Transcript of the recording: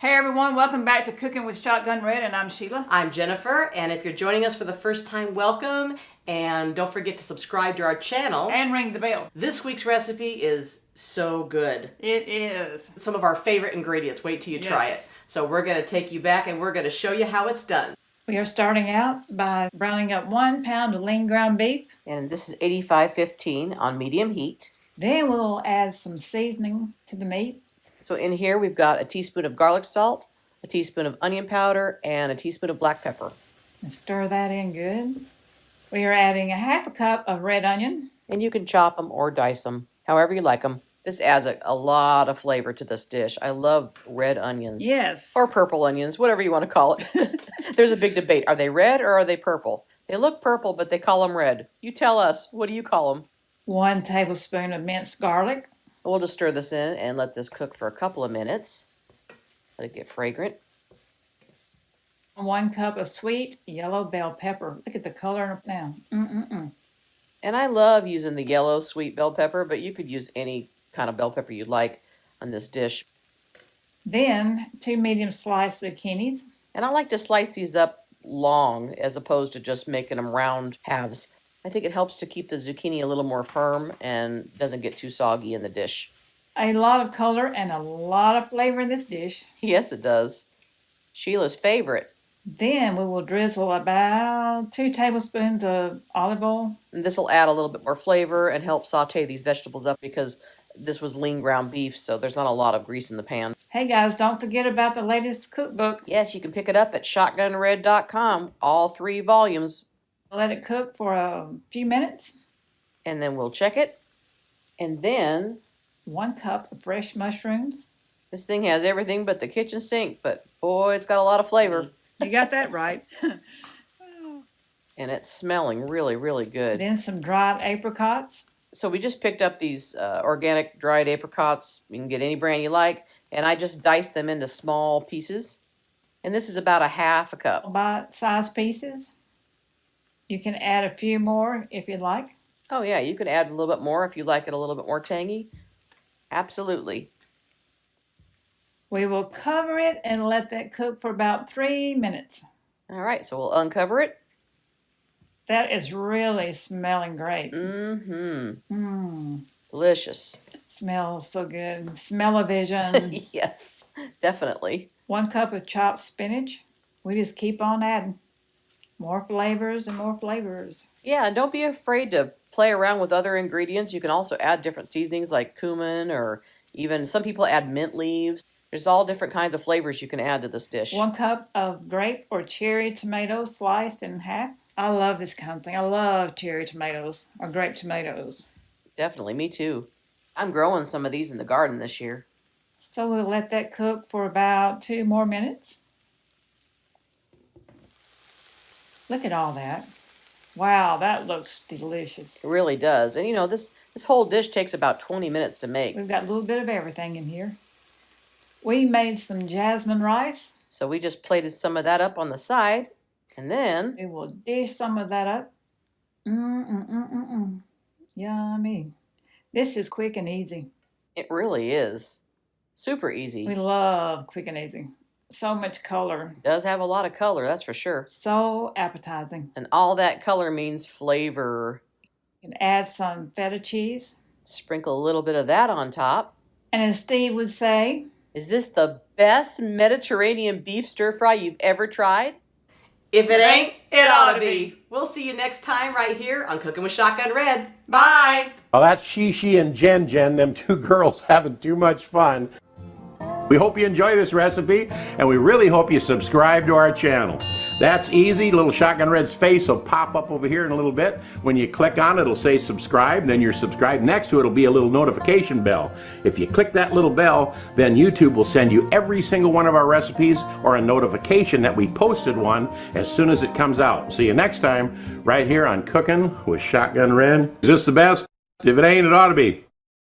Hey everyone, welcome back to Cooking with Shotgun Red, and I'm Sheila. I'm Jennifer, and if you're joining us for the first time, welcome, and don't forget to subscribe to our channel. And ring the bell. This week's recipe is so good. It is. Some of our favorite ingredients. Wait till you try it. So we're going to take you back and we're going to show you how it's done. We are starting out by browning up 1 pound of lean ground beef. And this is 85-15 on medium heat. Then we'll add some seasoning to the meat. So in here we've got a teaspoon of garlic salt, a teaspoon of onion powder, and a teaspoon of black pepper. And stir that in good. We are adding a half a cup of red onion. And you can chop them or dice them, however you like them. This adds a lot of flavor to this dish. I love red onions. Yes. Or purple onions, whatever you want to call it. There's a big debate. Are they red or are they purple? They look purple, but they call them red. You tell us. What do you call them? 1 tablespoon of minced garlic. We'll just stir this in and let this cook for a couple of minutes. Let it get fragrant. 1 cup of sweet yellow bell pepper. Look at the color now. And I love using the yellow sweet bell pepper, but you could use any kind of bell pepper you'd like on this dish. Then 2 medium sliced zucchinis. And I like to slice these up long as opposed to just making them round halves. I think it helps to keep the zucchini a little more firm and doesn't get too soggy in the dish. A lot of color and a lot of flavor in this dish. Yes, it does. Sheila's favorite. Then we will drizzle about 2 tablespoons of olive oil. And this will add a little bit more flavor and help saute these vegetables up because this was lean ground beef, so there's not a lot of grease in the pan. Hey guys, don't forget about the latest cookbook. Yes, you can pick it up at shotgunred.com, all 3 volumes. Let it cook for a few minutes. And then we'll check it. And then 1 cup of fresh mushrooms. This thing has everything but the kitchen sink, but boy, it's got a lot of flavor. You got that right. And it's smelling really, really good. Then some dried apricots. So we just picked up these organic dried apricots. You can get any brand you like. And I just diced them into small pieces. And this is about a half a cup. Bite-sized pieces. You can add a few more if you like. Oh yeah, you can add a little bit more if you like it a little bit more tangy. Absolutely. We will cover it and let that cook for about 3 minutes. All right, so we'll uncover it. That is really smelling great. Delicious. Smells so good. Smell-o-vision. Yes, definitely. 1 cup of chopped spinach. We just keep on adding. More flavors and more flavors. Yeah, and don't be afraid to play around with other ingredients. You can also add different seasonings like cumin, or even some people add mint leaves. There's all different kinds of flavors you can add to this dish. 1 cup of grape or cherry tomatoes sliced in half. I love this kind of thing. I love cherry tomatoes or grape tomatoes. Definitely, me too. I'm growing some of these in the garden this year. So we'll let that cook for about 2 more minutes. Look at all that. Wow, that looks delicious. It really does. And you know, this whole dish takes about 20 minutes to make. We've got a little bit of everything in here. We made some jasmine rice. So we just plated some of that up on the side. And then we will dish some of that up. Yummy. This is quick and easy. It really is. Super easy. We love quick and easy. So much color. It does have a lot of color, that's for sure. So appetizing. And all that color means flavor. You can add some feta cheese. Sprinkle a little bit of that on top. And as Steve would say, is this the best Mediterranean beef stir fry you've ever tried? If it ain't, it ought to be. We'll see you next time right here on Cooking with Shotgun Red. Bye. Well, that's She and Jen, them 2 girls having too much fun. We hope you enjoy this recipe, and we really hope you subscribe to our channel. That's easy. Little Shotgun Red's face will pop up over here in a little bit. When you click on it, it'll say subscribe, then you're subscribed. Next to it will be a little notification bell. If you click that little bell, then YouTube will send you every single one of our recipes or a notification that we posted one as soon as it comes out. See you next time right here on Cooking with Shotgun Red. Is this the best? If it ain't, it ought to be.